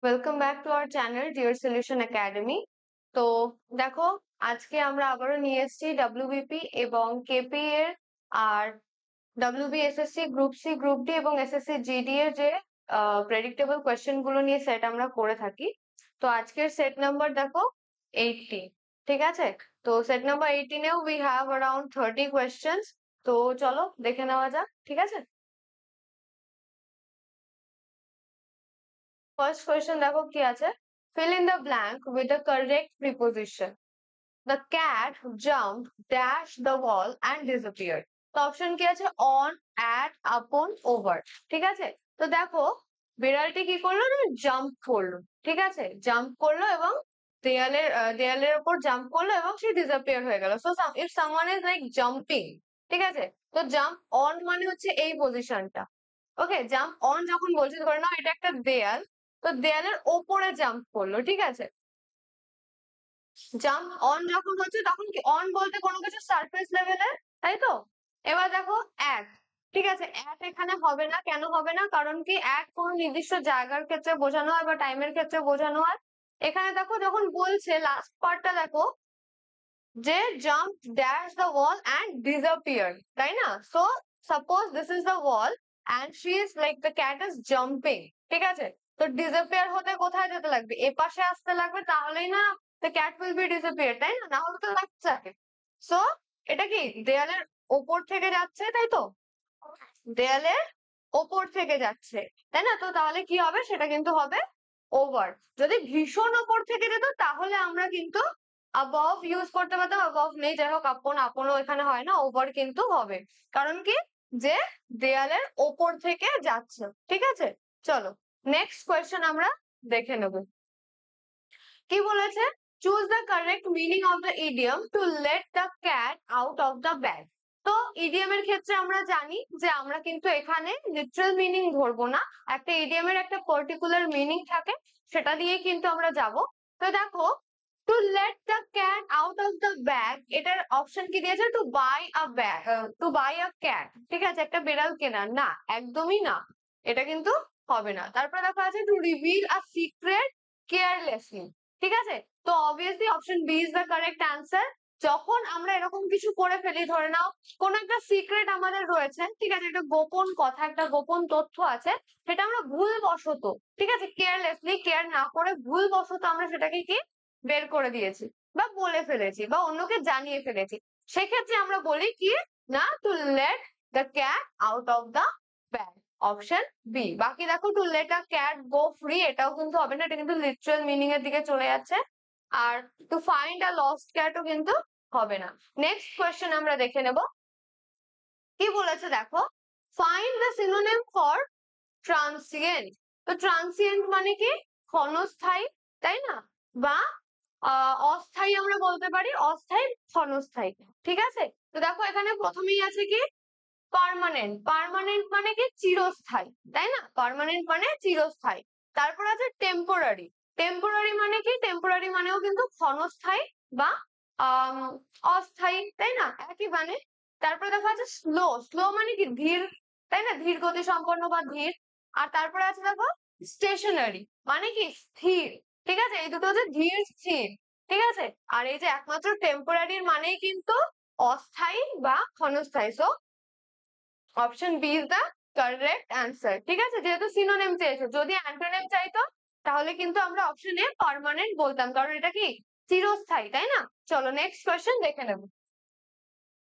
Welcome back to our channel deer solution academy. তো দেখো, আজকে আমরা আবারও নিয়ে এসেছি ডব্লিউবিপি এবং কেপি এর আর WB SSC group C group D এবং এসএসসি জিডি এর যে প্রেডিক্টেবল কোয়েশ্চেন গুলো নিয়ে সেট আমরা করে থাকি। তো আজকের সেট নাম্বার দেখো 80। ঠিক আছে, তো set number 18 we have around 30 questions. তো চলো দেখে নেওয়া যাক। ঠিক আছে, ফার্স্ট কোয়েশ্চেন দেখো কি আছে। fill in the blank with the correct preposition. The cat jumped, dashed the wall and disappeared. তো অপশন কি আছে? on, at, upon, over. ঠিক আছে, তো দেখো বিড়ালটি কি করলো না, জাম্প করলো। ঠিক আছে, জাম্প করলো এবং দেয়ালের উপর জাম্প করলো এবং সে ডিসঅ্যাপিয়ার হয়ে গেল। So if someone is like jumping, ঠিক আছে, তো জাম্প অন মানে হচ্ছে এই পজিশনটা। ওকে, জাম্প অন যখন বলছি, ধরে নাও এটা একটা দেয়াল, তো দেয়ালের ওপরে জাম্প করলো। ঠিক আছে, জাম্প অন যখন হচ্ছে তখন কি অন বলতে কোনো কিছু সারফেস লেভেলে, তাই তো। এবার দেখো অ্যাট, ঠিক আছে, অ্যাট এখানে হবে না। কেন হবে না? কারণ কি অ্যাট কোনো নির্দিষ্ট জায়গার ক্ষেত্রে বোঝানো হয় বা টাইমের ক্ষেত্রে বোঝানো হয়। এখানে দেখো যখন বলছে লাস্ট পার্টটা দেখো যে jump dash the wall and disappear, তাই না। So suppose this is the wall and she is like the cat is jumping. ঠিক আছে, তো ডিসঅ্যাপিয়ার হতে কোথায় যেতে লাগবে? এ পাশে আসতে লাগবে, তাহলেই না the cat will be disappear, তাই না, না হলে তো লাগছে। সো এটা কি দেয়ালের ওপর থেকে যাচ্ছে, তাই তো, দেয়ালের ওপর থেকে যাচ্ছে, তাই না। তো তাহলে কি হবে? সেটা কিন্তু হবে ওভার। যদি ভীষণ ওপর থেকে যেত তাহলে আমরা কিন্তু above ইউজ করতে পারতাম। above নেই, যাই হোক আপন, আপনও এখানে হয় না, ওভার কিন্তু হবে। কারণ কি, যে দেয়ালের ওপর থেকে যাচ্ছে। ঠিক আছে, চলো নেক্সট কোয়েশ্চেন আমরা দেখে নেব। কি বলেছে? Choose the correct meaning of the idiom to let the cat out of the bag. তো ইডিয়মের ক্ষেত্রে আমরা জানি যে আমরা কিন্তু এখানে লিটারাল মিনিং ধরবো না। একটা ইডিয়মের একটা পার্টিকুলার মিনিং থাকে, সেটা দিয়ে কিন্তু আমরা যাব। তো দেখো, to let the cat out of the bag, এটার অপশন কি দিয়েছে? To buy a bag, to buy a cat. ঠিক আছে, একটা বিড়াল কেনা না, একদমই না, এটা কিন্তু হবে না। তারপরে দেখো আছে to reveal a secret carelessly. ঠিক আছে, তো obviously option B is the correct answer. যখন আমরা এরকম কিছু করে ফেলি, ধরে নাও কোন একটা সিক্রেট আমাদের রয়েছে, ঠিক আছে, একটা গোপন কথা, একটা গোপন তথ্য আছে, সেটা আমরা ভুলবশত, ঠিক আছে, কেয়ারলেসলি, কেয়ার না করে ভুলবশত আমরা সেটাকে কি বের করে দিয়েছি বা বলে ফেলেছি বা অন্যকে জানিয়ে ফেলেছি, সেক্ষেত্রে আমরা বলি কি না, to let the cat out of the bag. Option B. বাকি দেখো to let a cat go free, এটাও কিন্তু হবে না, এটা কিন্তু লিটারাল মিনিং এর দিকে চলে যাচ্ছে। আর টু ফাইন্ড আ লস্ট ক্যাটও কিন্তু হবে না। নেক্সট কোয়েশ্চেন আমরা দেখে নেব। কি বলেছে দেখো, find the synonym for transient. তো ট্রান্সিয়েন্ট মানে কি? ক্ষণস্থায়ী, তাই না, বা অস্থায়ী আমরা বলতে পারি, অস্থায়ী, ক্ষণস্থায়ী। ঠিক আছে, তো দেখো এখানে প্রথমেই আছে কি পার্মানেন্ট। পার্মানেন্ট মানে কি? চিরস্থায়ী, তাই না, পার্মানেন্ট মানে চিরস্থায়ী। তারপর আছে টেম্পোরারি। টেম্পোরারি মানে কি? টেম্পোরারি মানেও কিন্তু ক্ষণস্থায়ী বা আহ অস্থায়ী, তাই না, একই মানে। তারপরে দেখা আছে স্লো। স্লো মানে কি? ধীর, তাই না, ধীর গতি সম্পন্ন বা ধীর। আর তারপরে আছে দেখো স্টেশনারি, মানে কি? স্থির। ঠিক আছে, এই দুটো হচ্ছে ধীর স্থির। ঠিক আছে, আর এই যে একমাত্র টেম্পোরারির মানেই কিন্তু অস্থায়ী বা ক্ষণস্থায়ী। So option B is the correct answer. ঠিক আছে, যেহেতু সিনোনিম চেয়েছো, যদি অ্যান্টোনিম চাইতো তাহলে কিন্তু আমরা অপশন এ পার্মানেন্ট বলতাম, কারণ এটা কি চিরস্থায়ী, তাই না। চলো নেক্সট কোয়েশ্চেন দেখে নেব।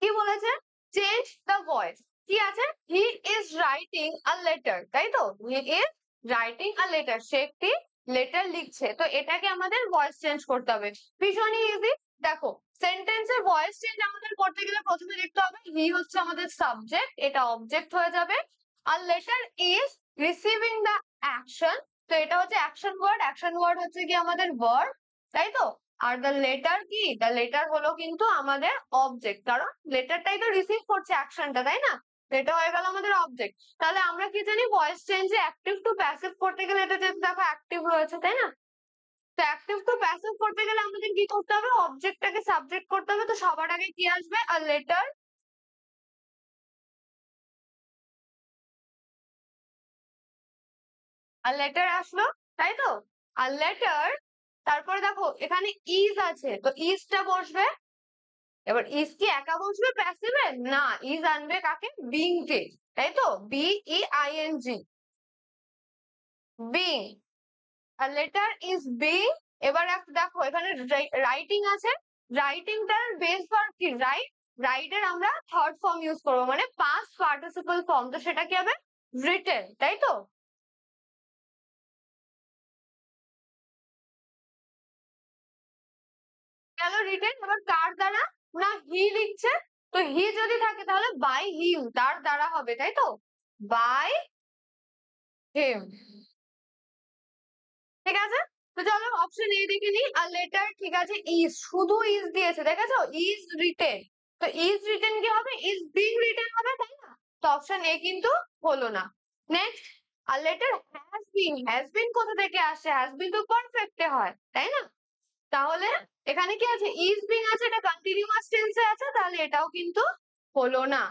কি বলেছে? Change the voice. কি আছে? He is writing a letter, তাই তো, he is writing a letter, সে একটি লেটার লিখছে। তো এটাকে আমাদের ভয়েস চেঞ্জ করতে হবে, ভীষণই ইজি। দেখো সেন্টেন্সের ভয়েস চেঞ্জ আমাদের করতে গেলে প্রথমে দেখতে হবে হি হচ্ছে আমাদের সাবজেক্ট, এটা অবজেক্ট হয়ে যাবে। আর letter is receiving the action, তো এটা হচ্ছে অ্যাকশন ওয়ার্ড, অ্যাকশন ওয়ার্ড হচ্ছে কি আমাদের ভার্ব, তাই তো। আর দ্য লেটার কি? দ্য লেটার হলো কিন্তু আমাদের অবজেক্ট, কারণ লেটারটাই তো রিসিভ করছে অ্যাকশনটা, তাই না, এটা হয়ে গেল আমাদের অবজেক্ট। তাহলে আমরা কি জানি ভয়েস চেঞ্জে অ্যাক্টিভ টু প্যাসিভ করতে গেলে, এটা যেহেতু দেখো অ্যাক্টিভ রয়েছে, তাই না, তো অ্যাক্টিভ টু প্যাসিভ করতে গেলে আমাদের কি করতে হবে? অবজেক্টটাকে সাবজেক্ট করতে হবে। তো সবার আগে কি আসবে? A letter. আর লেটার আসলো, তাই তো। আর লেটার, তারপরে দেখো এখানে ইজ আছে, তো ইজটা বসবে। এবার ইজ কি একা বসবে প্যাসিভে? না, ইজ আনবে কাকে? বিং কে, তাই তো, BEING, being. R letter is being. এবার দেখো এখানে রাইটিং আছে, রাইটিংটার বেস ভার্ব কি? রাইট। রাইটের আমরা থার্ড ফর্ম ইউজ করবো, মানে পাস্ট পার্টিসিপল ফর্ম, তো সেটা কি হবে? রিটেন, তাই তো। গেল রিটেন। এবার কার দ্বারা? না হি লিখছে, তো হি যদি থাকে তাহলে বাই হিম, তার দ্বারা হবে, তাই তো, বাই হিম। ঠিক আছে, তো চলো অপশন এ দেখে নিই। আর লেটার ঠিক আছে, ইজ, শুধু ইজ দিয়েছে, দেখেছো, ইজ রিটেন। তো ইজ রিটেন কি হবে? ইজ বিং রিটেন হবে, তাই না? তো অপশন এ কিন্তু হলো না। নেক্সট, আর letter has been. Has been কোথা থেকে আসে? হ্যাজ বিন তো পারফেক্টে হয়, তাই না? তাহলে এখানে কি আছে? ইজ বিং আছে, এটা কন্টিনিউয়াস টেন্সে আছে, তাহলে এটাও কিন্তু হলো না।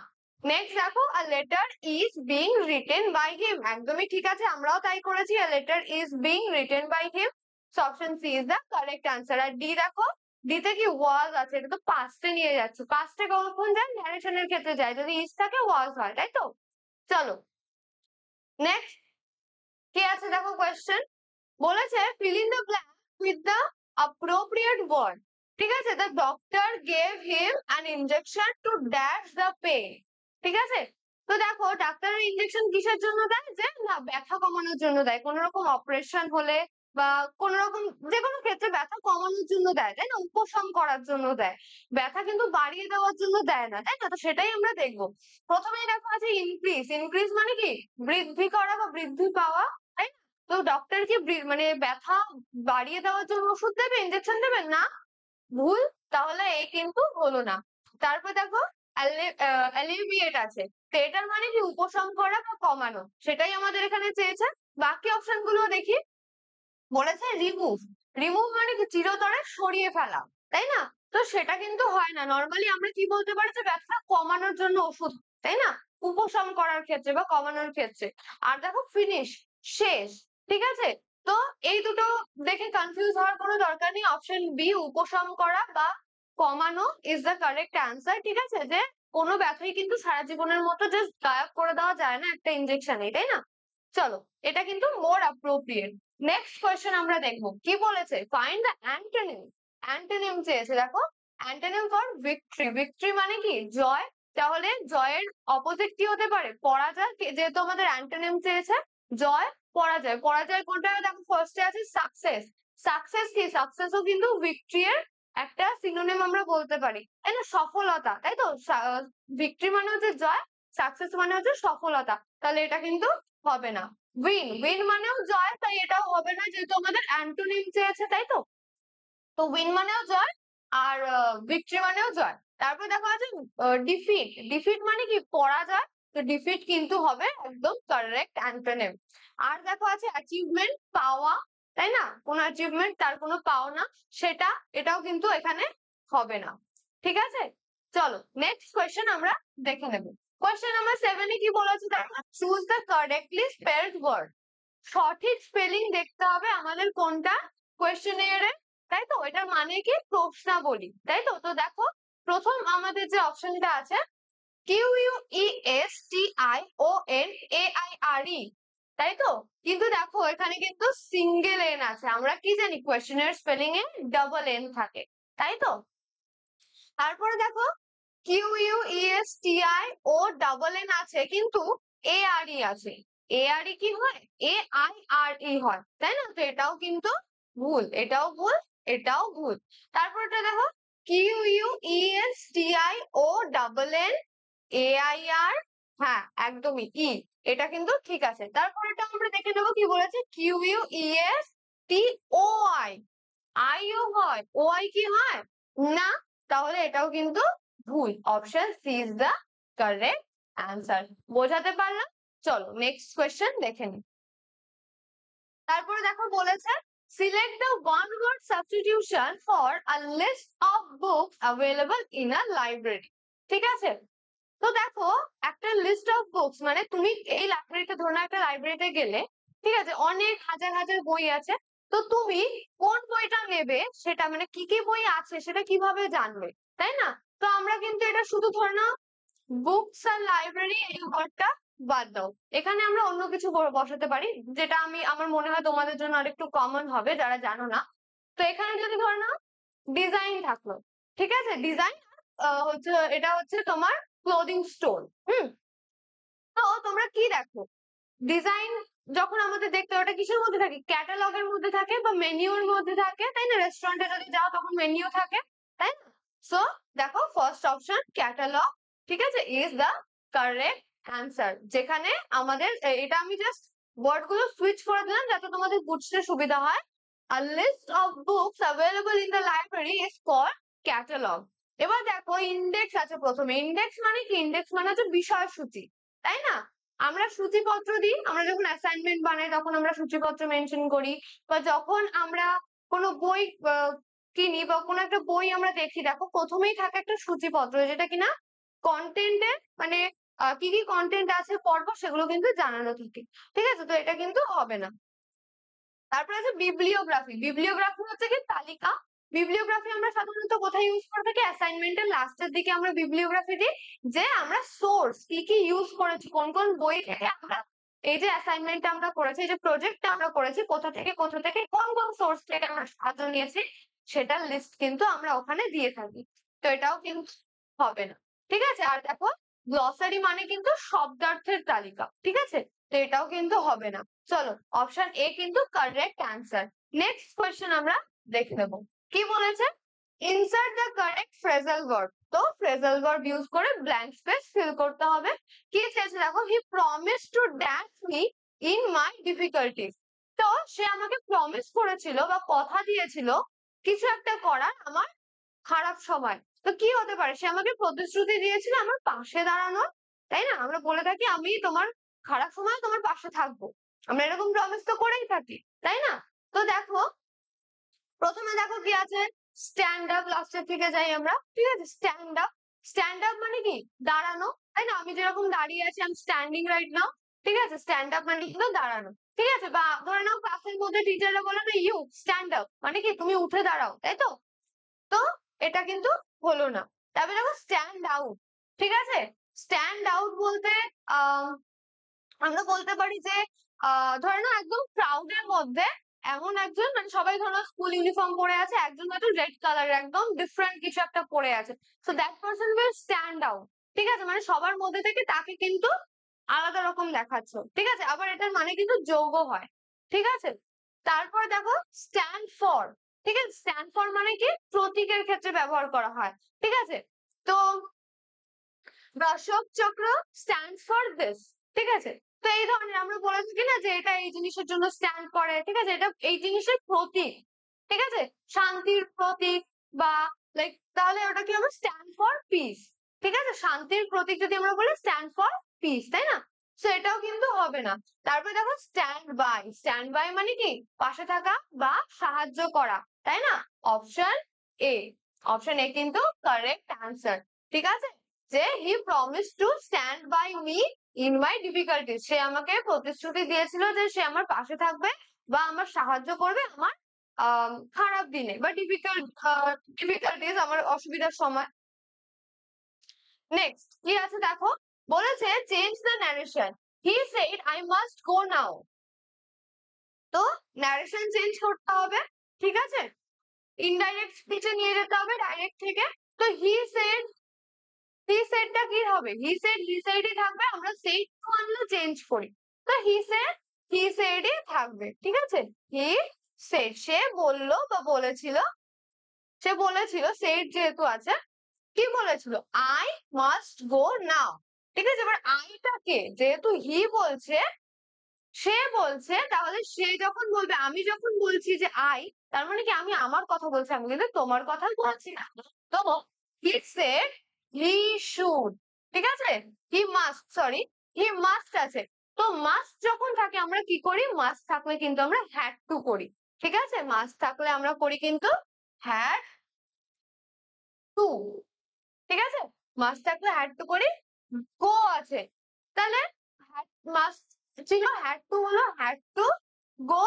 নেক্সট দেখো, a letter is being written by him, একদমই ঠিক আছে, আমরাও তাই করেছি, a letter is being written by him. Option C is the correct answer. আর ডি দেখো, ডিতে কি ওয়াজ আছে, এটা তো পাস্টে নিয়ে যাচ্ছে, পাস্টে কখন যায়? ন্যারেশনের ক্ষেত্রে যায়, যদি ইজ থাকে ওয়াজ হয়, তাই তো। চলো নেক্সট, কি আছে দেখো কোয়েশ্চেন, বলেছে fill in the blank with the appropriate word, ঠিক আছে, the doctor gave him an injection to dash the pain, ঠিক আছে। তো দেখো ডাক্তারের ইনজেকশন কিসের জন্য দেয়? যে না ব্যথা কমানোর জন্য দেয়, কোন রকম অপারেশন হলে বা কোন রকম যে কোনো ক্ষেত্রে ব্যথা কমানোর জন্য দেয়, তাই না, উপশম করার জন্য দেয়, ব্যথা কিন্তু বাড়িয়ে দেওয়ার জন্য দেয় না, তাই না। তো সেটাই আমরা দেখবো। প্রথমেই দেখো আছে ইনক্রিজ। ইনক্রিজ মানে কি? বৃদ্ধি করা বা বৃদ্ধি পাওয়া, তাই না? তো ডক্টর কি মানে ব্যথা বাড়িয়ে দেওয়ার জন্য ওষুধ দেবে, ইনজেকশন দেবে না? ভুল। তাহলে এ কিন্তু হলো না। তারপর দেখো অ্যালিভিয়েট আছে, তো এটার মানে কি? উপশম করা বা কমানো, সেটাই আমাদের এখানে চেয়েছে। বাকি অপশন গুলো দেখি, বলেছে রিমুভ। রিমুভ মানে কি? চিরতরে সরিয়ে ফেলা, তাই না? তো সেটা কিন্তু হয় না, নর্মালি আমরা কি বলতে পারি? যে ব্যথা কমানোর জন্য ওষুধ, তাই না, উপশম করার ক্ষেত্রে বা কমানোর ক্ষেত্রে। আর দেখো ফিনিশ, শেষ, ঠিক আছে। তো এই দুটো দেখে কনফিউজ হওয়ার কোনো দরকার নেই, অপশন বি উপশম করা বা কমানো ইজ দ্য কারেক্ট অ্যান্সার, ঠিক আছে। যে কোনো ব্যথাই কিন্তু সারা জীবনের মতো জাস্ট গায়েব করে দেওয়া যায় না একটা ইনজেকশনে, তাই না। চলো, এটা কিন্তু মোর অ্যাপ্রোপ্রিয়েট। নেক্সট কোয়েশ্চেন আমরা দেখবো, কি বলেছে? Find the antonym. অ্যান্টোনিম চেয়েছে, দেখো অ্যান্টোনিম ফর ভিক্টরি। ভিক্টরি মানে কি? জয়। তাহলে জয়ের অপোজিট কি হতে পারে? পরাজয়। যেহেতু আমাদের অ্যান্টোনিম চেয়েছে জয়, পরাজয়। পরাজয় কোনটা? দেখো ফার্স্টে আছে সাকসেস। সাকসেস কি? সাকসেসও কিন্তু ভিক্টরি এর একটা সিনোনিম আমরা বলতে পারি, তাই না, সফলতা, তাই তো। ভিক্টরি মানে হচ্ছে জয়, সাকসেস মানে হচ্ছে সফলতা, তাহলে এটা কিন্তু হবে না। উইন, উইন মানেও জয়, তাই এটাও হবে না, যেহেতু আমাদের অ্যান্টোনিম চেয়েছে, তাই তো। তো উইন মানেও জয়, আর ভিক্টরি মানেও জয়। তারপর দেখো আছে ডিফিট। ডিফিট মানে কি? পরাজয়, তো ডিফিট কিন্তু হবে একদম কারেক্ট অ্যান্টোনিম। আর দেখো আছে অ্যাচিভমেন্ট, পাওয়া, তাই না, কোন অ্যাচিভমেন্ট তার কোনো পাওনা, সেটা, এটাও কিন্তু এখানে হবে না, ঠিক আছে। চলো নেক্সট কোয়েশ্চেন আমরা দেখে নেব। কোয়েশ্চেন নাম্বার 7 এ কি বলেছে দেখো, choose the correctly spelled word. সঠিক স্পেলিং দেখতে হবে আমাদের কোনটা? কোয়েশ্চেনিয়ারে, তাই তো। এটার মানে কি? প্রশ্নাবলী, তাই তো। তো দেখো প্রথম আমাদের যে অপশনটা আছে QUESTIONAIRE, তাই তো। কিন্তু দেখো এখানে কিন্তু সিঙ্গেল এন আছে, আমরা কি জানি কোয়েশ্চেনের স্পেলিং এ ডাবল এন থাকে, তাই তো। তারপরে দেখো QUESTIO আছে, কিন্তু ARE আছে। ARE কি হয়? AIRE হয়, তাই না। তো এটাও কিন্তু ভুল, এটাও ভুল, এটাও ভুল। তারপরটা দেখো QUESTIONAIR, হ্যাঁ একদমই ই, এটা কিন্তু ঠিক আছে। তারপরেটা আমরা দেখে নেবো, কি বলেছে? QUESTOI, আইও হয়, ওআই কি হয়? না, তাহলে এটাও কিন্তু ভুল। Option C is the correct answer. বোঝাতে পারলাম? চলো নেক্সট কোয়েশ্চেন দেখে নিই। তারপরে দেখো বলেছে select the one word substitution for a list of books available in a library, ঠিক আছে। তো দেখো একটা লিস্ট অফ বুকস মানে তুমি এই লাইব্রেরিতে, ধরো একটা লাইব্রেরিতে গেলে, ঠিক আছে, অনেক হাজার হাজার বই আছে, তো তুমি কোন বইটা নেবে সেটা মানে কি কি বই আছে সেটা কিভাবে জানবে, তাই না? তো আমরা কিন্তু এটা শুধু ধরে নাও বুকস আর লাইব্রেরি এই ঘরটা বাদ দাও, এখানে আমরা অন্য কিছু বসাতে পারি, যেটা আমার মনে হয় তোমাদের জন্য আরেকটু কমন হবে যারা জানো না। তো এখানে যদি ধরে নাও ডিজাইন থাকলো, ঠিক আছে, ডিজাইন হচ্ছে এটা হচ্ছে তোমার ক্লোদিং স্টোর। তো তোমরা কি দেখো, ডিজাইন যখন আমাদের দেখতে ওটা কিসের মধ্যে থাকে, ক্যাটালগের মধ্যে থাকে বা মেনিউর মধ্যে থাকে, তাই না? রেস্টুরেন্টে যদি যাও তখন মেনিউ থাকে, তাই না? সো দেখো ফার্স্ট অপশন ক্যাটালগ, ঠিক আছে, ইজ দ্য কারেক্ট অ্যান্সার। যেখানে আমাদের এটা আমি জাস্ট ওয়ার্ড গুলো সুইচ করে দিলাম যাতে তোমাদের বুঝতে সুবিধা হয়। A list of books available in the library is called catalog. এবার দেখো ইন্ডেক্স আছে প্রথমে। ইন্ডেক্স মানে কি? ইন্ডেক্স মানে হচ্ছে বিষয় সূচি, তাই না? আমরা সূচিপত্র দিই, আমরা যখন অ্যাসাইনমেন্ট বানাই তখন আমরা সূচিপত্র মেনশন করি, বা যখন আমরা কোনো বই কিনি বা কোনো একটা বই আমরা দেখি, দেখো প্রথমেই থাকে একটা সূচিপত্র যেটা কিনা কন্টেন্টের মানে কি কি কন্টেন্ট আছে পর্ব সেগুলো কিন্তু জানানো থাকে, ঠিক আছে? তো এটা কিন্তু হবে না। তারপরে আছে বিবলিওগ্রাফি। বিবলিওগ্রাফি হচ্ছে কি তালিকা। বিবলিওগ্রাফি আমরা সাধারণত কোথায় ইউজ করে থাকি? অ্যাসাইনমেন্টের লাস্টের দিকে আমরা বিবলিওগ্রাফি দিই, যে আমরা সোর্স কি কি ইউজ করেছি, কোন কোন বই থেকে আমরা এই যে অ্যাসাইনমেন্টটা আমরা করেছি, এই যে প্রজেক্টটা আমরা করেছি, কোথা থেকে কোন কোন সোর্স থেকে আমরা সাহায্য নিয়েছি সেটার লিস্ট কিন্তু আমরা ওখানে দিয়ে থাকি। তো এটাও কিন্তু হবে না, ঠিক আছে? আর দেখো গ্লসারি মানে কিন্তু শব্দার্থের তালিকা, ঠিক আছে? তো এটাও কিন্তু হবে না। চলো অপশন এ কিন্তু কারেক্ট অ্যান্সার। নেক্সট কোয়েশ্চেন আমরা দেখে নেব কি বলেছে। Insert the correct phrasal verb. তো ফ্রেজাল ভার্ব ইউজ করে ব্ল্যাঙ্ক স্পেস ফিল করতে হবে। কি চেয়েছে দেখো, he promise to dash me in my difficulties. তো সে আমাকে প্রমিস করেছিল বা কথা দিয়েছিল কিছু একটা করার আমার খারাপ সময়। তো কি হতে পারে? সে আমাকে প্রতিশ্রুতি দিয়েছিল আমার পাশে দাঁড়ানোর, তাই না? আমরা বলে থাকি আমি তোমার খারাপ সময় তোমার পাশে থাকবো, আমরা এরকম প্রমিস তো করেই থাকি, তাই না? তো দেখো প্রথমে দেখো কি আছে, স্ট্যান্ড আপ, লাস্টের থেকে যাই আমরা, ঠিক আছে? স্ট্যান্ড আপ, স্ট্যান্ড আপ মানে কি? দাঁড়ানো, তাই না? আমি যেরকম দাঁড়িয়ে আছি, আমি স্ট্যান্ডিং রাইট নাও, ঠিক আছে? স্ট্যান্ড আপ মানে কিন্তু দাঁড়ানো, ঠিক আছে? বা ধরে নাও ক্লাসের মধ্যে টিচাররা বলে না ইউ স্ট্যান্ড আপ, মানে কি তুমি উঠে দাঁড়াও, তাই তো? তো এটা কিন্তু হলো না। তারপরে দেখো স্ট্যান্ড আউট, ঠিক আছে? স্ট্যান্ড আউট বলতে আমরা বলতে পারি যে ধরে নাও একদম ক্রাউডের মধ্যে এমন একজন, মানে সবাই ধরো স্কুল ইউনিফর্ম পরে আছে, একজন হয়তো রেড কালার একদম ডিফারেন্ট কিছু একটা পরে আছে, so that person will stand out, ঠিক আছে? মানে সবার মধ্যে থেকে তাকে কিন্তু আলাদা রকম দেখাচ্ছে, ঠিক আছে? আবার এটার মানে কিন্তু যৌগ হয়, ঠিক আছে? তারপর দেখো স্ট্যান্ড ফর, ঠিক আছে? স্ট্যান্ড ফর মানে কি? প্রতীকের ক্ষেত্রে ব্যবহার করা হয়, ঠিক আছে? তো অশোক চক্র স্ট্যান্ড ফর দিস, ঠিক আছে? তো এই ধরনের আমরা বলে থাকি না যে এটা এই জিনিসের জন্য স্ট্যান্ড করে, ঠিক আছে? এটা এই জিনিসের প্রতীক, ঠিক আছে? শান্তির প্রতীক বা লাইক, তাহলে ওটা কি হবে? স্ট্যান্ড ফর পিস, ঠিক আছে? শান্তির প্রতীক যদি আমরা বলি স্ট্যান্ড ফর পিস, তাই না? তো এটাও কিন্তু হবে না। তারপরে দেখো স্ট্যান্ড বাই। স্ট্যান্ড বাই মানে কি? পাশে থাকা বা সাহায্য করা, তাই না? অপশন এ, অপশন এ কিন্তু কারেক্ট অ্যান্সার, ঠিক আছে? যে he promise to stand by me in my difficulties, সে আমাকে প্রতিশ্রুতি দিয়েছিল যে সে আমার পাশে থাকবে বা আমার সাহায্য করবে আমার খারাপ দিনে বা ডিফিকাল্টিজ, আমার অসুবিধার সময়। নেক্সট কি আছে দেখো, বলেছে change the narration. He said I must go now. তো ন্যারেশন চেঞ্জ করতে হবে, ঠিক আছে? ইনডাইরেক্ট স্পিচে নিয়ে যেতে হবে ডাইরেক্ট থেকে। তো হি সেডটা কি হবে? হি সেডই থাকবে, আমরা সেড টু আনলে চেঞ্জ করি, তো হি সেডই থাকবে, ঠিক আছে? হি সেড, সে বললো বা বলেছিল, সে বলেছিল, সেড যেহেতু আছে, কি বলেছিল? আই মাস্ট গো নাও, ঠিক আছে? এবার আইটাকে যেহেতু হি বলছে, সে বলছে, তাহলে সে যখন বলবে, আমি যখন বলছি যে আই, তার মানে কি আমি আমার কথা বলছি, আমি কিন্তু তোমার কথা বলছি না। তো হি সেড হি শুড, ঠিক আছে? He must, sorry, he must আছে। তো মাস্ট যখন থাকে আমরা কি করি? মাস্ট থাকলে কিন্তু আমরা হ্যাড টু করি, ঠিক আছে? মাস্ট থাকলে আমরা করি কিন্তু হ্যাড টু, ঠিক আছে? মাস্ট থাকলে হ্যাড টু করি। গো আছে, তাহলে মাস্ট ছিল, হ্যাড টু হলো হ্যাড টু গো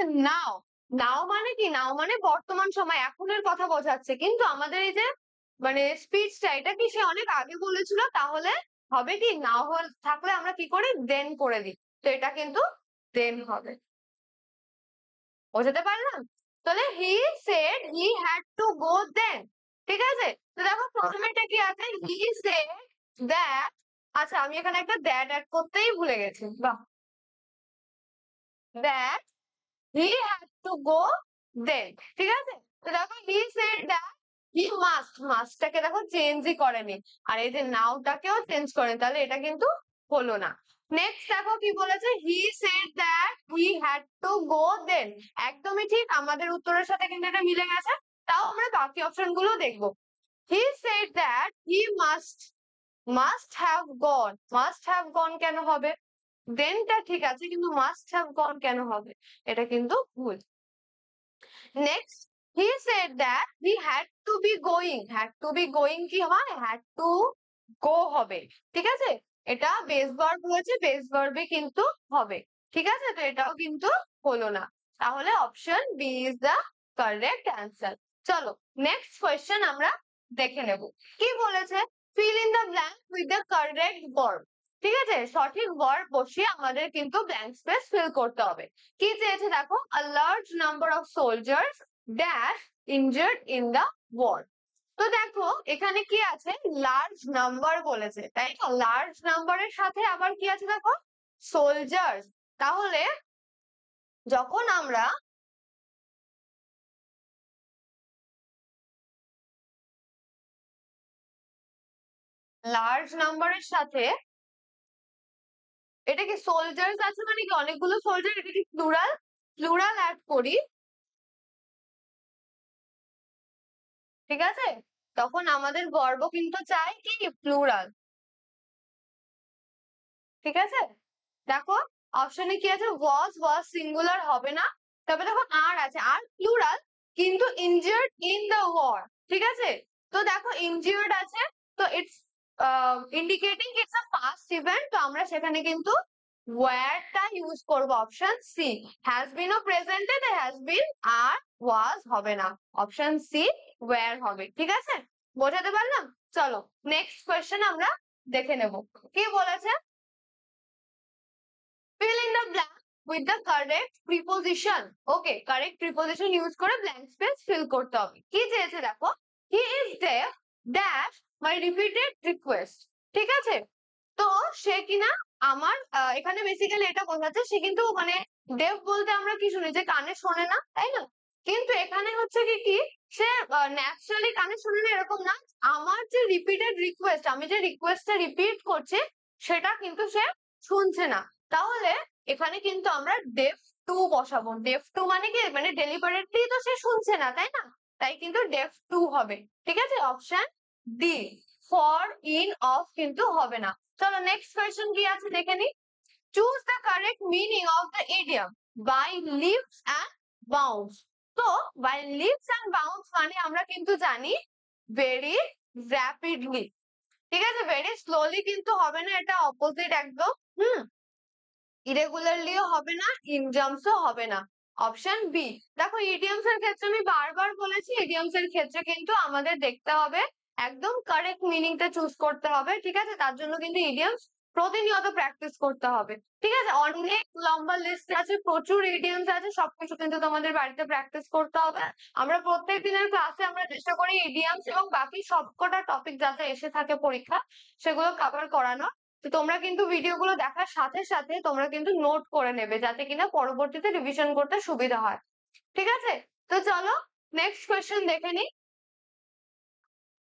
বলেছে নাও। নাও মানে কি? নাও মানে বর্তমান সময়, এখনের কথা বোঝাচ্ছে। কিন্তু আমাদের এই যে মানে স্পিচটা, এটা কি সে অনেক আগে বলেছিল? তাহলে হবে কি, নাও থাকলে আমরা কি করি, দেন করে দিই। তো এটা কিন্তু দেন হবে। বোঝাতে পারলাম? তাহলে he said he had to go then. ঠিক আছে, তো দেখো প্রথমেটা কি আছে, হি সেড দ্যাট। আচ্ছা, আমি এখানে একটা দ্যাট অ্যাড করতেই ভুলে গেছি। বাহ, that he had to go then. ঠিক আছে, তো দেখো হি সেড দ্যাট হি মাস্টটাকে দেখো চেঞ্জই করেনি, আর এই যে নাওটাকেও চেঞ্জ করেনি, তাহলে এটা কিন্তু হলো না। নেক্সট দেখো কি বলেছে, he said that he had to go then. একদমই ঠিক, আমাদের উত্তরের সাথে কিন্তু এটা মিলে গেছে। তাও আমরা বাকি অপশন গুলো দেখবো। হি said that he must have gone কেন হবে? দেনটা ঠিক আছে, কিন্তু মাস্ট হ্যাভ গন কেন হবে? এটা কিন্তু ভুল। Next, he said that he had two be going কি হয়, হ্যাড টু গো হবে। ঠিক আছে, এটা বেস ভার্ব রয়েছে, বেস ভার্বে কিন্তু হবে। ঠিক আছে, তো এটাও কিন্তু হলো না। তাহলে option B is the correct answer. চলো নেক্সট কোয়েশ্চেন আমরা দেখে নেব। কি বলেছে, fill in the blank with the correct verb. ঠিক আছে, সঠিক ভার্ব বসিয়ে আমাদের কিন্তু ব্ল্যাঙ্ক স্পেস ফিল করতে হবে। কি চেয়েছে দেখো, a large number of soldiers dash injured in the war। তো দেখো এখানে কি আছে, লার্জ নাম্বার বলেছে, তাই না? লার্জ নাম্বারের সাথে আবার কি আছে দেখো, সোলজার্স। তাহলে যখন আমরা লার্জ নাম্বারের সাথে, এটা কি সোলজার্স আছে মানে কি অনেকগুলো সোলজার, এটা কি প্লুরাল, প্লুরাল অ্যাড করি, ঠিক আছে, তখন আমাদের বর্ব কিন্তু চাই কি, প্লুরাল। ঠিক আছে, দেখো অপশনে কি আছে, ওয়াজ সিঙ্গুলার হবে না। তবে দেখো আর আছে, আর প্লুরাল, কিন্তু ইনজিয়ার্ড ইন দ্য ওয়ার। ঠিক আছে, তো দেখো ইনজিয়ার্ড আছে, তো it's indicating it's a past event, তো আমরা সেখানে কিন্তু ওয়্যারটা ইউজ করব। অপশন সি, হ্যাজ বিন ও প্রেজেন্টে, হ্যাজ বিন আর ওয়াজ হবে না, অপশন সি ওয়্যার হবে। ঠিক আছে, বোঝাতে পারলাম? চলো নেক্সট কোয়েশ্চেন আমরা দেখে নেব। কি বলেছে, fill in the blank with the correct preposition। Okay, correct preposition use করে ব্ল্যাঙ্ক স্পেস ফিল করতে হবে। কি চেয়েছে দেখো, he is deaf dash my repeated request। ঠিক আছে, তো সে কিনা আমার এখানে বেসিক্যালি এটা বোঝাচ্ছে, সে কিন্তু মানে ডেফ বলতে আমরা কি শুনি, যে কানে শোনে না, তাই না? কিন্তু এখানে হচ্ছে কি কি, সে ন্যাচারালি কানে শোনে না এরকম না, আমার যে রিপিটেড রিকোয়েস্ট, আমি যে রিকোয়েস্টটা রিপিট করছি সেটা কিন্তু সে শুনছে না। তাহলে এখানে কিন্তু আমরা ডেফ টু বসাবো। ডেফ টু মানে কি, মানে ডেলিবারেটলি তো সে শুনছে না, তাই না? তাই কিন্তু ডেফ টু হবে। ঠিক আছে, option D, for in of কিন্তু হবে না। চলো নেক্সট কোয়েশ্চেন কি আছে দেখে নি। Choose the correct meaning of the idiom by leaves and bounce. তো বাই লিভস অ্যান্ড বাউন্স মানে আমরা কিন্তু জানি ভেরি র্যাপিডলি। ঠিক আছে, ভেরি স্লোলি কিন্তু হবে না, এটা অপোজিট একদম। ইরেগুলারলিও হবে না, ইনজামসও হবে না, অপশন বি। দেখো ইডিয়মস এর ক্ষেত্রে আমি বারবার বলেছি, ইডিয়মস এর ক্ষেত্রে কিন্তু আমাদের দেখতে হবে একদম কারেক্ট মিনিংটা চুজ করতে হবে। ঠিক আছে, তার জন্য কিন্তু ইডিয়মস প্রতিনিয়ত প্র্যাকটিস করতে হবে। ঠিক আছে, অনেক লম্বা লিস্ট আছে, প্রচুর ইডিয়মস আছে, সবকিছু কিন্তু তোমাদের বাড়িতে প্র্যাকটিস করতে হবে। আমরা প্রত্যেক দিনের ক্লাসে আমরা চেষ্টা করি ইডিয়মস এবং বাকি সবকটা টপিক যাতে এসে থাকে পরীক্ষা, সেগুলো কভার করানো। তো তোমরা কিন্তু ভিডিওগুলো দেখার সাথে সাথে তোমরা কিন্তু নোট করে নেবে, যাতে কিনা পরবর্তীতে রিভিশন করতে সুবিধা হয়। ঠিক আছে, তো চলো নেক্সট কোয়েশ্চেন দেখে নি।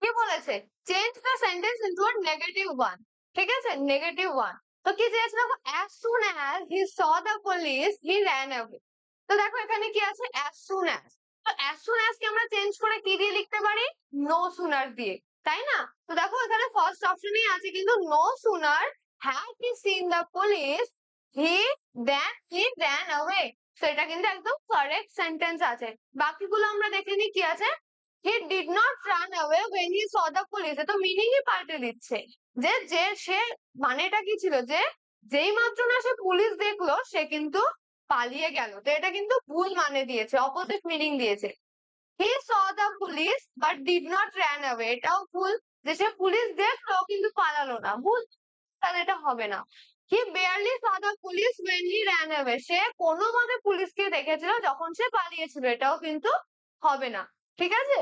কি বলেছে, change the sentence into a negative one. ঠিক আছে, নেগেটিভ ওয়ান। তো কি চেয়েছে দেখো, as soon as he saw the police he ran away। তো দেখো এখানে কি আছে, as soon as। তো as soon as কে আমরা চেঞ্জ করে কি দিয়ে লিখতে পারি, no sooner দিয়ে, তাই না? তো দেখো এখানে ফার্স্ট অপশনেই আছে কিন্তু no sooner had he seen the police he ran away। তো এটা কিন্তু একদম কারেক্ট সেন্টেন্স আছে। বাকিগুলো আমরা দেখে নি কি আছে, he did not run away when he saw the police। তো মিনিংই পাল্টে দিচ্ছে, যে যে সে মানেটা কি ছিল, যে যেই মাত্র না সে পুলিশ দেখলো সে কিন্তু পালিয়ে গেল, তো এটা কিন্তু ভুল মানে দিয়েছে, অপোজিট মিনিং দিয়েছে। He saw the police but did not run away, এটাও ভুল, যে সে পুলিশ দেখলো কিন্তু পালালো না, ভুল, তাহলে এটা হবে না। He barely saw the police when he ran away, সে কোনো মতে পুলিশকে দেখেছিল যখন সে পালিয়েছিল, এটাও কিন্তু হবে না। ঠিক আছে,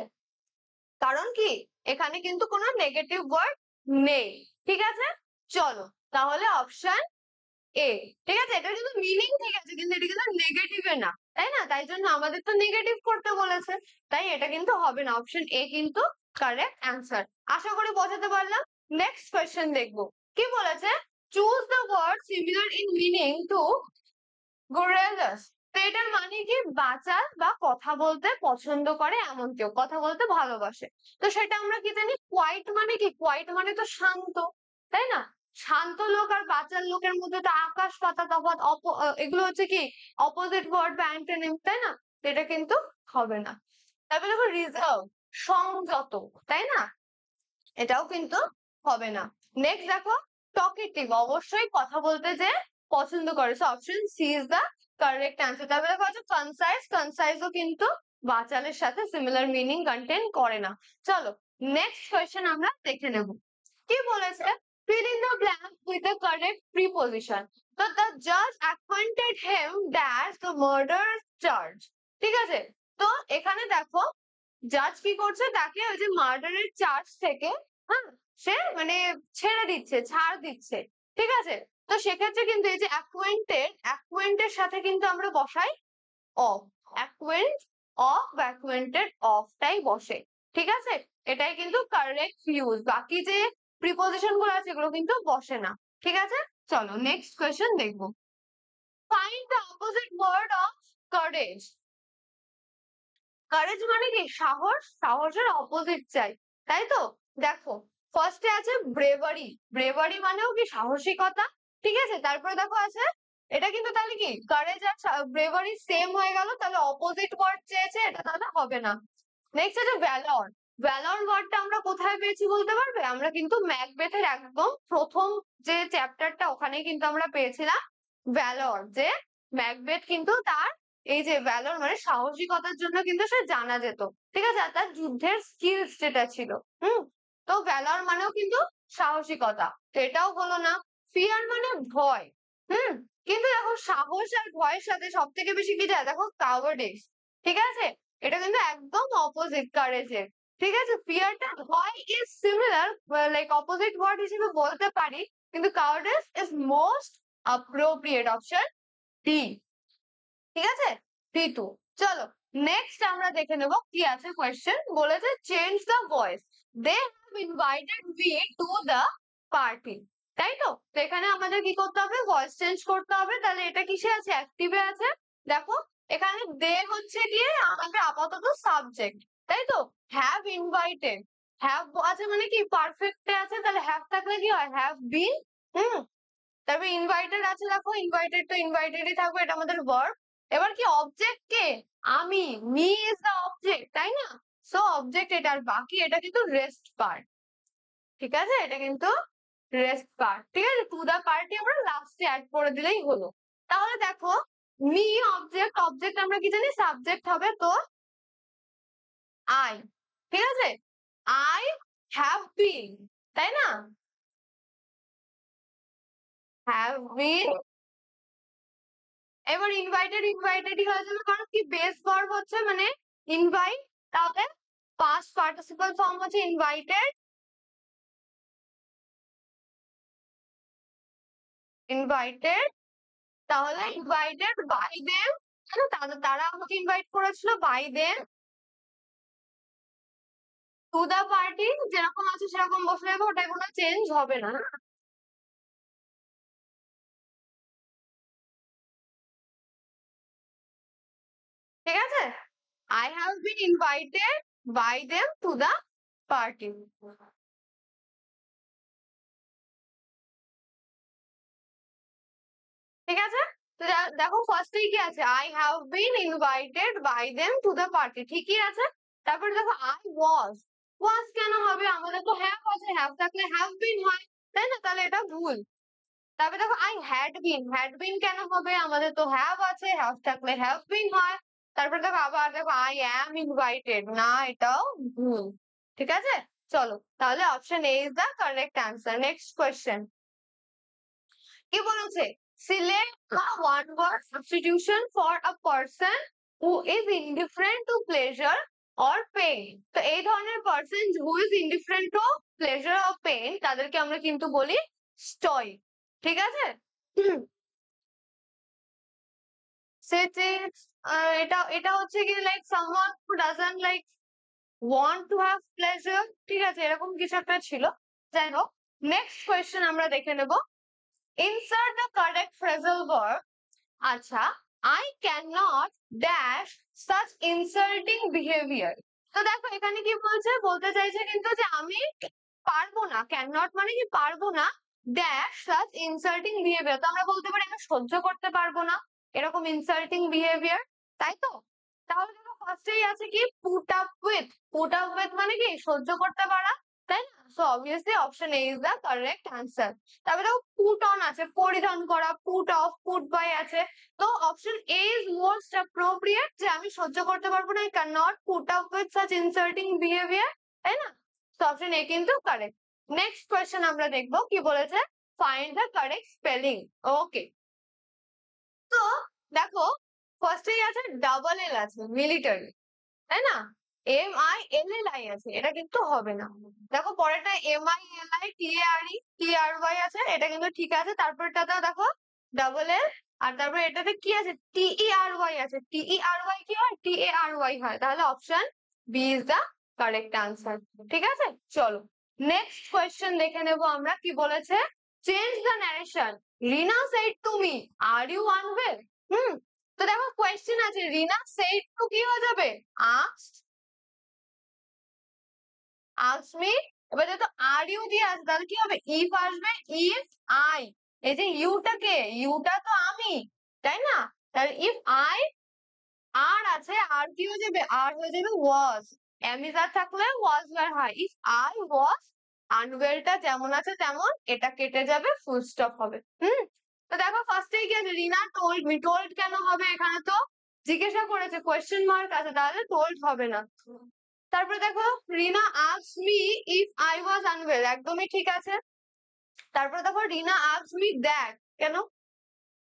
কারণ কি এখানে কিন্তু কোনো নেগেটিভ ওয়ার্ড নেই। ঠিক আছে, চলো তাহলে অপশন এ। ঠিক আছে, এটা কিন্তু মিনিং ঠিক আছে, কিন্তু এটা কিন্তু নেগেটিভে না, তাই না? তাই জন্য আমাদের তো নেগেটিভ করতে বলেছে, তাই এটা কিন্তু হবে না, অপশন এ কিন্তু কারেক্ট অ্যান্সার। আশা করি বোঝাতে পারলাম। নেক্সট কোয়েশ্চেন দেখবো কি বলেছে। Choose the word similar in meaning to garrulous, তো এটার মানে কি, বাচাল বা কথা বলতে পছন্দ করে এমন কেউ, কথা বলতে ভালোবাসে। তো সেটা আমরা কি জানি, কোয়াইট মানে কি, কোয়াইট মানে তো শান্ত, তাই না? শান্ত লোক আর বাচাল লোকের মধ্যে তো আকাশ পাতাল তফাৎ, এগুলো হচ্ছে কি অপোজিট ওয়ার্ড বা অ্যান্টোনিম, তাই না? তো এটা কিন্তু হবে না। তারপরে দেখো রিজার্ভ, সংযত, তাই না? এটাও কিন্তু হবে না। নেক্সট দেখো টকেটিভ, অবশ্যই কথা বলতে যে পছন্দ করে, so option C is the correct answer. তারপরে দেখো হচ্ছে কনসাইজ, কনসাইজও কিন্তু বাচালের সাথে সিমিলার মিনিং কন্টেন করে না। চলো নেক্সট কোয়েশ্চেন আমরা দেখে নেব কি বলেছে। fill in the blank with the correct preposition. তো the judge acquitted him dash the murder charge. ঠিক আছে, তো এখানে দেখো জাজ কি করছে, তাকে ওই যে মার্ডারের চার্জ থেকে হ্যাঁ সে মানে ছেড়ে দিচ্ছে, ছাড় দিচ্ছে। ঠিক আছে, তো সেক্ষেত্রে কিন্তু এই যে অ্যাকুয়েন্টেড, অ্যাকুয়েন্টের সাথে কিন্তু আমরা বসাই অফ, অ্যাকুয়েন্ট অফ বা অ্যাকুয়েন্টেড অফটাই বসে। ঠিক আছে, এটাই কিন্তু কারেক্ট ইউজ, বাকি যে প্রিপোজিশন গুলো আছে এগুলো কিন্তু বসে না। ঠিক আছে, চলো নেক্সট কোয়েশ্চেন দেখবো। Find the opposite word of courage. Courage মানে কি, সাহস, সাহসের অপোজিট চাই, তাই তো? দেখো ফার্স্টে আছে ব্রেভারি, ব্রেভারি মানেও কি সাহসিকতা। ঠিক আছে, তারপরে দেখো আছে, এটা কিন্তু তাহলে কি কারেজ আর ব্রেভারি সেম হয়ে গেল, তাহলে অপোজিট ওয়ার্ড চেয়েছে, এটা তাহলে হবে না। নেক্সট আছে ভ্যালর, ভ্যালর ওয়ার্ডটা আমরা কোথায় পেয়েছি বলতে পারবে? আমরা কিন্তু ম্যাকবেথের একদম প্রথম যে চ্যাপ্টারটা ওখানেই কিন্তু আমরা পেয়েছিলাম ভ্যালর, যে ম্যাকবেথ কিন্তু তার এই যে ভ্যালর মানে সাহসিকতার জন্য কিন্তু সে জানা যেত। ঠিক আছে, আর তার যুদ্ধের স্কিলস যেটা ছিল, তো ভ্যালর মানেও কিন্তু সাহসিকতা, তো এটাও হলো না। ফিয়ার মানে ভয়, হুম কিন্তু দেখো সাহস আর ভয়ের সাথে সব থেকে বেশি কি যায়, দেখো কাওয়ার্ডিস। ঠিক আছে, এটা কিন্তু একদম অপোজিট কারেজের। ঠিক আছে, ফিয়ারটা ভয় is similar, like opposite word হিসেবে বলতে পারি, কিন্তু cowardice is most appropriate, option D. ঠিক আছে, D2। চলো নেক্সট আমরা দেখে নেব কি আছে কোয়েশ্চেন, বলেছে change the voice, they have invited me to the party. তাই তো, তো এখানে আমাদের কি করতে হবে, ভয়েস চেঞ্জ করতে হবে, তাহলে এটা কিসে আছে, অ্যাক্টিভে আছে। দেখো এখানে দে হচ্ছে গিয়ে আমাদের আপাতত সাবজেক্ট, তাই তো? হ্যাভ ইনভাইটেড, হ্যাভ আছে মানে কি পারফেক্টে আছে, তাহলে হ্যাভ থাকলে কি হয়, হ্যাভ বিন। হুম তারপরে ইনভাইটেড আছে, দেখো ইনভাইটেড তো ইনভাইটেডই থাকবে, এটা আমাদের ভার্ব। এবার কি অবজেক্ট কে, আমি, মি ইজ দা অবজেক্ট, তাই না? সো অবজেক্ট এটা, আর বাকি এটা কিন্তু রেস্ট পার্ট। ঠিক আছে, এটা কিন্তু রেস্ট পার্ট। ঠিক আছে, টু দা পার্টি আমরা লাস্টে অ্যাড করে দিলেই হলো। তাহলে দেখো মি অবজেক্ট, অবজেক্ট আমরা কি জানি সাবজেক্ট হবে, তো আই। ঠিক আছে, আই হ্যাভ বিন, তাই না? হ্যাভ বিন, এবার ইনভাইটেড ইনভাইটেডই হয়ে যাবে, কারণ কি বেস ভার্ব হচ্ছে মানে ইনভাইট, তাহলে পাস্ট পার্টিসিপাল ফর্ম হচ্ছে ইনভাইটেড, ইনভাইটেড, তাহলে ইনভাইটেড বাই দেম, তারা আমাকে ইনভাইট করেছিল, by them to the party, যেরকম আছে সেরকম বসে যাবে, ওটাই কোনো চেঞ্জ হবে না। ঠিক আছে, I have been invited by them to the party. ঠিক আছে, তো দেখো ফার্স্টেই কি আছে, I have been invited by them to the party, ঠিকই আছে। তারপরে দেখো আই ওয়াজ, ওয়াজ কেন হবে, আমাদের তো হ্যাভ আছে, হ্যাভ থাকলে হ্যাভ বিন হয়, তাই না? তাহলে এটা ভুল। তারপরে দেখো আই হ্যাড বিন কেন হবে, আমাদের তো হ্যাভ আছে, হ্যাভ থাকলে হ্যাভ বিন হয়। তারপরে দেখো আবার দেখো আই অ্যাম ইনভাইটেড, না এটাও ভুল। ঠিক আছে, চলো তাহলে option A is the correct answer. Next question কি বলেছে, select one word substitution for a person who is indifferent to pleasure or pain. তো এই ধরনের person who is indifferent to pleasure or pain তাদেরকে আমরা কিন্তু বলি স্টয়। ঠিক আছে, সেটা এটা এটা হচ্ছে কি like someone who doesn't like want to have pleasure, ঠিক আছে এরকম কিছু একটা ছিল। যাই হোক, নেক্সট কোয়েশ্চেন আমরা দেখে নেব, insert the correct phrasal verb। আচ্ছা, I cannot dash such insulting behavior। তো দেখো এখানে কি বলছে, বলতে চাইছে কিন্তু যে আমি পারবো না, cannot মানে কি পারবো না, dash such insulting behavior, তো আমরা বলতে পারি আমি সহ্য করতে পারবো না এরকম ইনসাল্টিং বিহেভিয়ার, তাই তো? তাহলে দেখো ফার্স্টেই আছে কি পুট আপ উইথ মানে কি সহ্য করতে পারা, তাই না? So obviously option A is the correct answer. তারপরে দেখো পুট অন আছে পরিধান করা, পুট অফ, পুট বাই আছে, তো option A is most appropriate, যে আমি সহ্য করতে পারবো না, I can not put up with such insulting behaviour, তাই না? তো অপশন এ কিন্তু কারেক্ট। নেক্সট কোয়েশ্চেন আমরা দেখবো কি বলেছে, ফাইন্ড দ্য কারেক্ট স্পেলিং। ওকে, তো দেখো ফার্স্টেই আছে ডাবল এল আছে মিলিটারি, তাই না? MILLI আছে, এটা কিন্তু হবে না। দেখো পরেরটা MILITARETRY আছে, এটা কিন্তু ঠিক আছে। তারপরটাতেও দেখো ডাবল এল, আর তারপরে এটাতে কি আছে TERY আছে, TERY কি হয়, TARY হয়, তাহলে option B is the correct answer. ঠিক আছে, চলো নেক্সট কোয়েশ্চেন দেখে নেবো আমরা, কি বলেছে, change the narration, Rina said to me are you unwell. তো দেখো কোয়েশ্চেন আছে, রিনা সেড টু কি হয়ে যাবে, ask me, এবার যেহেতু আর ইউ দিয়ে আসবে তাহলে কি হবে, ইফ আসবে, ইফ আই, এই যে ইউটা তো আমি, তাই না? তাহলে ইফ আই, আর আছে, আর কি হয়ে যাবে, আর হয়ে যাবে ওয়াজ, এমিজার থাকলে ওয়াজ বার হয়, ইফ আই ওয়াজ আনওয়েলটা যেমন আছে তেমন, এটা কেটে যাবে, ফুল স্টপ হবে। তো দেখো ফার্স্টেই কি আছে, রিনা টোল্ড মি, টোল্ড কেন হবে, এখানে তো জিজ্ঞাসা করেছে, কোয়েশ্চেন মার্ক আছে, তাহলে টোল্ড হবে না। তারপরে দেখো Rina asked me if I was unwell, একদমই ঠিক আছে। তারপরে দেখো রিনা আস্কড মি দ্যাট, কেন,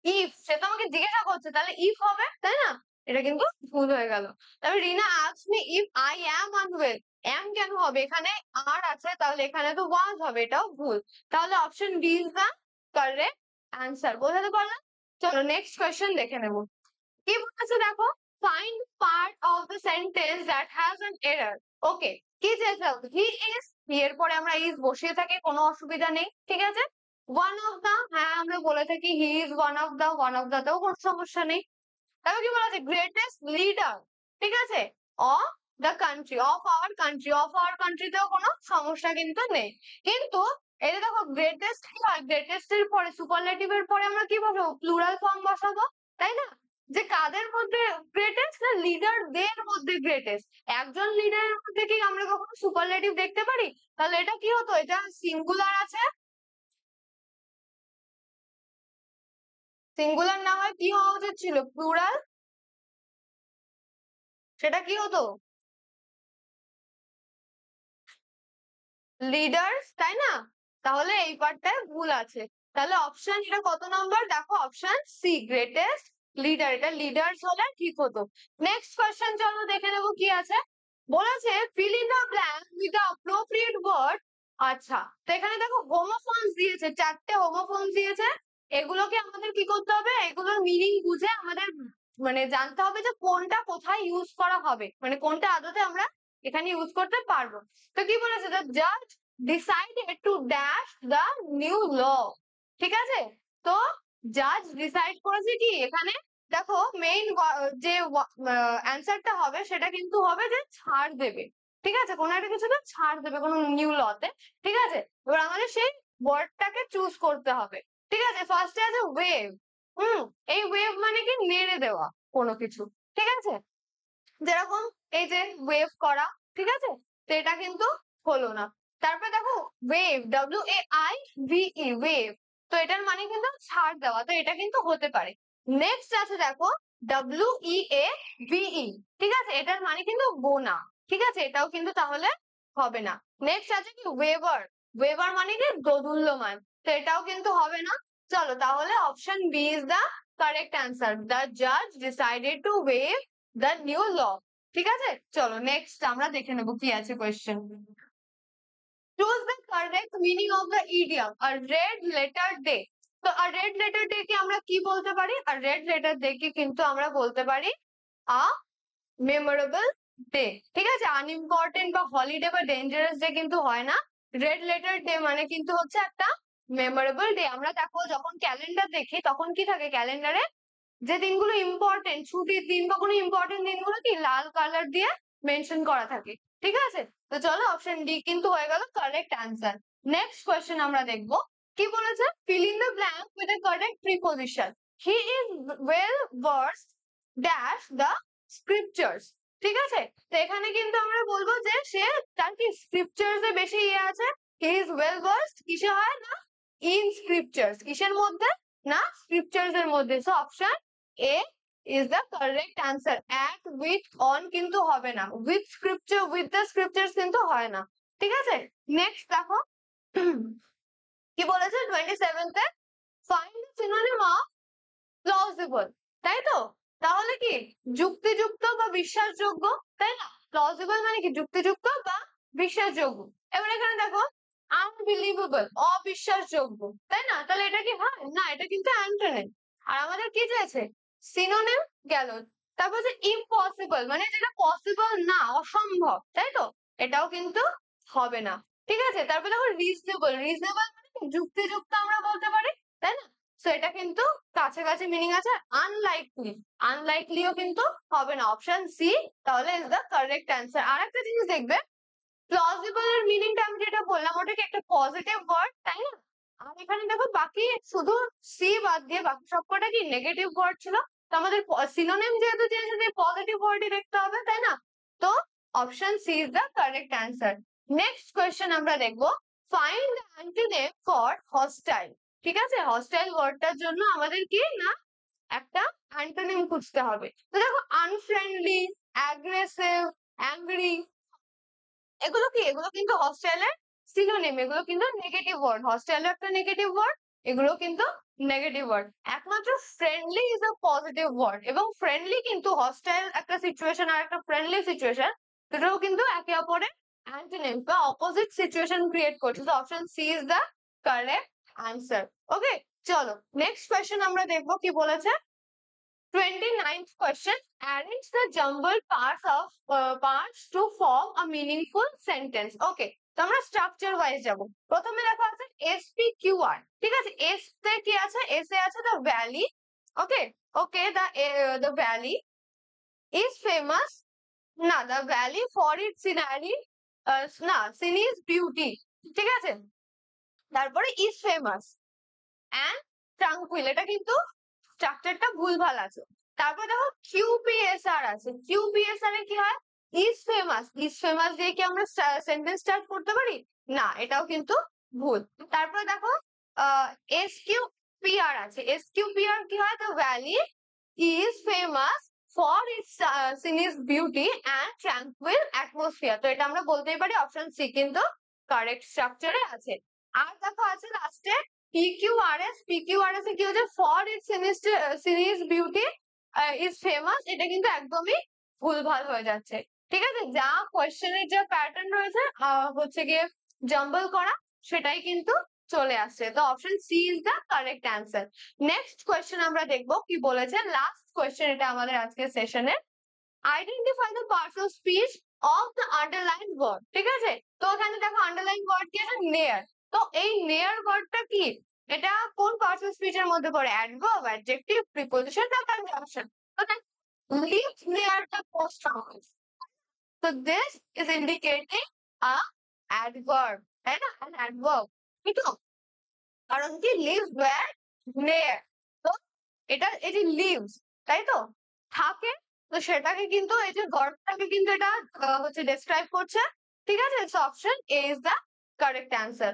ইফ, সে তো আমাকে জিজ্ঞাসা করছে, তাহলে ইফ হবে, তাই না? এটা কিন্তু ভুল হয়ে গেল। তারপরে Rina asked me if I am unwell, am কেন হবে, এখানে আর আছে, তাহলে এখানে তো ওয়াজ হবে, এটাও ভুল। তাহলে option D is the correct answer. বোঝাতে পারলাম? চলো নেক্সট কোয়েশ্চেন দেখে নেব, কি বলেছে দেখো, find part of the sentence that has an error. Okay, কি চেয়েছে, হি ইজ, হি এর পরে আমরা ইজ বসিয়ে থাকি, কোনো অসুবিধা নেই, ঠিক আছে। ওয়ান অফ দা, হ্যাঁ আমরা বলে থাকি he is one of the তেও কোনো সমস্যা নেই। তারপর কি বলা আছে, গ্রেটেস্ট লিডার, ঠিক আছে, of the country, of our কান্ট্রিতেও কোনো সমস্যা কিন্তু নেই। কিন্তু এই যে দেখো গ্রেটেস্ট কি হয়, গ্রেটেস্ট এর পরে সুপারলেটিভ এর পরে আমরা কি বসাবো, প্লুরাল ফর্ম বসাবো, তাই না? যে কাদের মধ্যে গ্রেটেস্ট, না লিডারদের মধ্যে গ্রেটেস্ট, একজন লিডারের মধ্যে কি আমরা কখনো সুপারলেটিভ দেখতে পারি? তাহলে এটা কি হতো, এটা সিঙ্গুলার আছে, সিঙ্গুলার না হয় কি হওয়া উচিত ছিল, প্লুরাল, সেটা কি হতো, লিডার্স, তাই না? তাহলে এই পার্টটায় ভুল আছে, তাহলে অপশন, এটা কত নম্বর, দেখো অপশন সি, গ্রেটেস্ট লিডার, এটা লিডার্স হলে ঠিক হতো। নেক্সট কোয়েশ্চেন চলো দেখে নেবো কি আছে, বলেছে fill in the blank with the appropriate word. আচ্ছা, তো এখানে দেখো হোমোফোনস দিয়েছে, 4টে হোমোফোনস দিয়েছে, এগুলোকে আমাদের কি করতে হবে, এগুলোর মিনিং বুঝে আমাদের মানে জানতে হবে যে কোনটা কোথায় ইউজ করা হবে, মানে কোনটা আদতে আমরা এখানে ইউজ করতে পারবো। তো কি বলেছে, দ্য জাজ decided to dash the new law, ঠিক আছে। তো জাজ ডিসাইড করেছে কি, এখানে দেখো মেইন যে অ্যান্সারটা হবে সেটা কিন্তু হবে যে ছাড় দেবে, ঠিক আছে, কোনো একটা কিছুতে ছাড় দেবে কোনো নিউ লতে, ঠিক আছে। এবার আমাদের সেই ওয়ার্ডটাকে চুজ করতে হবে, ঠিক আছে। ফার্স্টে আছে ওয়েভ, এই ওয়েভ মানে কি নেড়ে দেওয়া কোনো কিছু, ঠিক আছে, যেরকম এই যে ওয়েভ করা, ঠিক আছে, তো এটা কিন্তু হলো না। তারপরে দেখো ওয়েভ, WAIVE, ওয়েভ, তো এটার মানে কিন্তু ছাড় দেওয়া, তো এটা কিন্তু হতে পারে। নেক্সট আছে দেখো WEAVE, ঠিক আছে, এটার মানে কিন্তু বোনা, ঠিক আছে, এটাও কিন্তু তাহলে হবে না। নেক্সট আছে কি ওয়েভার, ওয়েভার মানে কি দোদুল্যমান, তো এটাও কিন্তু হবে না। চলো তাহলে option B is the correct answer, the জাজ decided to waive the new law. ঠিক আছে, চলো নেক্সট আমরা দেখে নেবো কি আছে question. Choose the correct meaning of the idiom a red letter day. তো a red letter day কে আমরা কি বলতে পারি? a red letter day কে কিন্তু আমরা বলতে পারি a মেমোরেবল ডে, ঠিক আছে, আনইম্পর্টেন্ট বা হলিডে বা ডেঞ্জারাস ডে কিন্তু হয় না। রেড লেটার ডে মানে কিন্তু হচ্ছে একটা মেমোরেবল ডে। আমরা দেখো যখন ক্যালেন্ডার দেখি তখন কি থাকে ক্যালেন্ডারে, যে দিনগুলো ইম্পর্টেন্ট ছুটির দিন বা কোনো ইম্পর্টেন্ট দিনগুলো কি লাল কালার দিয়ে মেনশন করা থাকে, ঠিক আছে। তো চলো অপশন ডি কিন্তু হয়ে গেল কারেক্ট অ্যান্সার। নেক্সট কোয়েশ্চেন আমরা দেখবো কি বলেছে, fill in the blank with a correct preposition. He is well versed dash the scriptures, ঠিক আছে। তো এখানে কিন্তু আমরা বলবো যে সে তার কি স্ক্রিপচার্স এ বেশি ইয়ে আছে। হি ইজ ওয়েল ভার্সড কিসে হয় না, ইন স্ক্রিপচার্স, কিসের মধ্যে না স্ক্রিপচার্স এর মধ্যে। So option A is the correct answer. At with on কিন্তু হবে না, with scripture with the scriptures কিন্তু হয় না, ঠিক আছে। নেক্সট দেখো কি বলেছে 27th, find the synonym of plausible, তাই তো। তাহলে কি যুক্তিযুক্ত বা বিশ্বাসযোগ্য, তাই না। প্লজিবল মানে কি যুক্তিযুক্ত বা বিশ্বাসযোগ্য। এবার এখানে দেখো আনবিলিভেবল, অবিশ্বাসযোগ্য, তাই না, তাহলে এটা কি হয় না, এটা কিন্তু অ্যান্টোনিম। আর আমাদের কি চাইছে সিনোনিম গেল। তারপর যে ইম্পসিবল মানে যেটা পসিবল না, অসম্ভব, তাই তো, এটাও কিন্তু হবে না, ঠিক আছে। তারপর দেখো রিজনেবল, রিজনেবল মানে কি যুক্তিযুক্ত আমরা বলতে পারি, তাই না। তো এটা কিন্তু কাছাকাছি মিনিং আছে। আনলাইকলি, আনলাইকলিও কিন্তু হবে না, অপশন সি তাহলে ইজ দ্য কারেক্ট অ্যান্সার। আর একটা জিনিস দেখবে প্লজিবল এর মিনিংটা আমি যেটা বললাম ওটা কি একটা পজিটিভ ওয়ার্ড, তাই না। আর এখানে দেখো বাকি শুধু সি বাদ দিয়ে বাকি সবকটা কি নেগেটিভ ওয়ার্ড ছিল। তো আমাদের সিনোনিম যেহেতু চেয়েছে যে পজিটিভ ওয়ার্ডই দেখতে হবে, তাই না। তো option C is the correct answer. Next question আমরা দেখবো find the antonym for hostile, ঠিক আছে। হস্টাইল ওয়ার্ডটার জন্য আমাদের কি না একটা অ্যান্টোনিম খুঁজতে হবে। তো দেখো আনফ্রেন্ডলি, অ্যাগ্রেসিভ, অ্যাংরি, এগুলো কি এগুলো কিন্তু হস্টাইলের সিনোনিম, এগুলো কিন্তু নেগেটিভ ওয়ার্ড। হস্টাইল একটা নেগেটিভ ওয়ার্ড, এগুলো কিন্তু নেগেটিভ ওয়ার্ড। একমাত্র friendly is a positive word, এবং ফ্রেন্ডলি কিন্তু হস্টাইল একটা সিচুয়েশন আর একটা ফ্রেন্ডলি সিচুয়েশন দুটোও কিন্তু একে অপরের অ্যান্টোনিম বা অপোজিট সিচুয়েশন ক্রিয়েট করছে। তো option C is the correct answer. Okay, চলো নেক্সট কোয়েশ্চেন আমরা দেখবো কি বলেছে। 29th question, arrange the jumbled parts to form a meaningful sentence. Okay, তো আমরা স্ট্রাকচার ওয়াইজ যাব। প্রথমে দেখো আছে SPQR, ঠিক আছে। এস তে কি আছে, এস এ আছে the valley, okay, okay, the valley is famous, না the valley for its scenery, না scenic beauty, ঠিক আছে। তারপরে is famous and tranquil, এটা কিন্তু স্ট্রাকচারটা ভুলভাল আছে। তারপর দেখো QPSR আছে, QPSR এ কি হয় ইজ ফেমাস, ইজ ফেমাস দিয়ে কি আমরা সেন্টেন্স স্টার্ট করতে পারি না, এটাও কিন্তু ভুল। তারপর দেখো SQPR আছে, SQPR কি হয় the valley is famous for its scenic beauty and tranquil atmosphere, তো এটা আমরা বলতেই পারি অপশন সি কিন্তু কারেক্ট স্ট্রাকচারে আছে। আর দেখো আছে লাস্টে PQRS, PQRS এ কি হচ্ছে for its series beauty is famous, এটা কিন্তু একদমই ভুলভাল হয়ে যাচ্ছে, ঠিক আছে। যা কোয়েশ্চেনের যা প্যাটার্ন রয়েছে হচ্ছে গিয়ে জাম্বল করা, সেটাই কিন্তু চলে আসছে। তো option C is the correct answer. Next question আমরা দেখবো কি বলেছে, লাস্ট কোয়েশ্চেন এটা আমাদের আজকের সেশনে। Identify the parts of speech of the underline word, ঠিক আছে। তো এখানে দেখো আন্ডারলাইন ওয়ার্ড কি আছে নেয়ার, তো এই নেয়ার ওয়ার্ডটা কি, এটা কোন পার্টস অফ স্পিচ এর মধ্যে পড়ে, অ্যাডভার্ব, অ্যাডজেক্টিভ, প্রিপোজিশন না conjunction. Okay, lives near the post office, so this is indicating a adverb, তাই না, an adverb, ঠিক তো। কারণ কি lives where near, তো এটা এই যে lives, তাই তো, থাকে, তো সেটাকে কিন্তু এই যে গড়টাকে কিন্তু এটা হচ্ছে ডেসক্রাইব করছে, ঠিক আছে। So option A is the correct answer.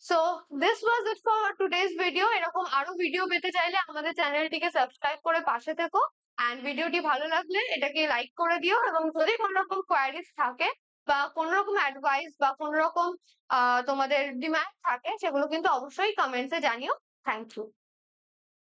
So this was it for today's video. এরকম আরো ভিডিও পেতে চাইলে আমাদের চ্যানেলটিকে সাবস্ক্রাইব করে পাশে থেকো। অ্যান্ড ভিডিওটি ভালো লাগলে এটাকে লাইক করে দিও, এবং যদি কোনো রকম কোয়ারিজ থাকে বা কোনো রকম অ্যাডভাইস বা কোনো রকম তোমাদের ডিমান্ড থাকে, সেগুলো কিন্তু অবশ্যই কমেন্টসে জানিও। Thank you.